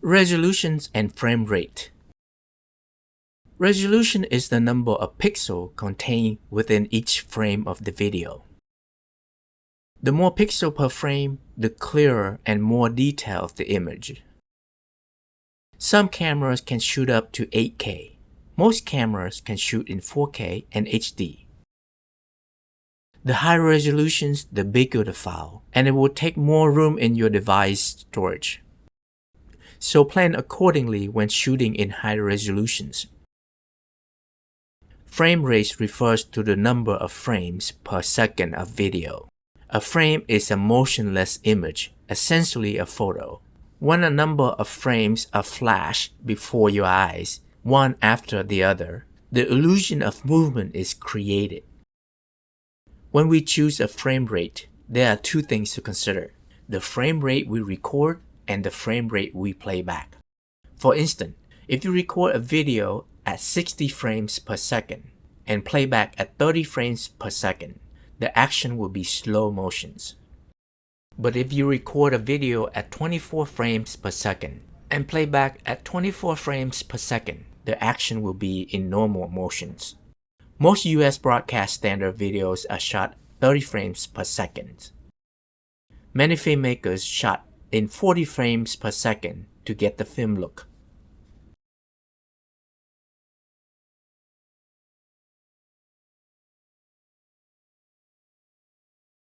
Resolutions and frame rate. Resolution is the number of pixels contained within each frame of the video. The more pixels per frame, the clearer and more detailed the image. Some cameras can shoot up to 8K. Most cameras can shoot in 4K and HD. The higher resolutions, the bigger the file, and it will take more room in your device storage. So plan accordingly when shooting in higher resolutions. Frame rate refers to the number of frames per second of video. A frame is a motionless image, essentially a photo. When a number of frames are flashed before your eyes, one after the other, the illusion of movement is created. When we choose a frame rate, there are two things to consider: the frame rate we record and the frame rate we play back. For instance, if you record a video at 60 frames per second and play back at 30 frames per second, the action will be slow motions. But if you record a video at 24 frames per second and play back at 24 frames per second, the action will be in normal motions. Most US broadcast standard videos are shot 30 frames per second. Many filmmakers shot in 40 frames per second to get the film look.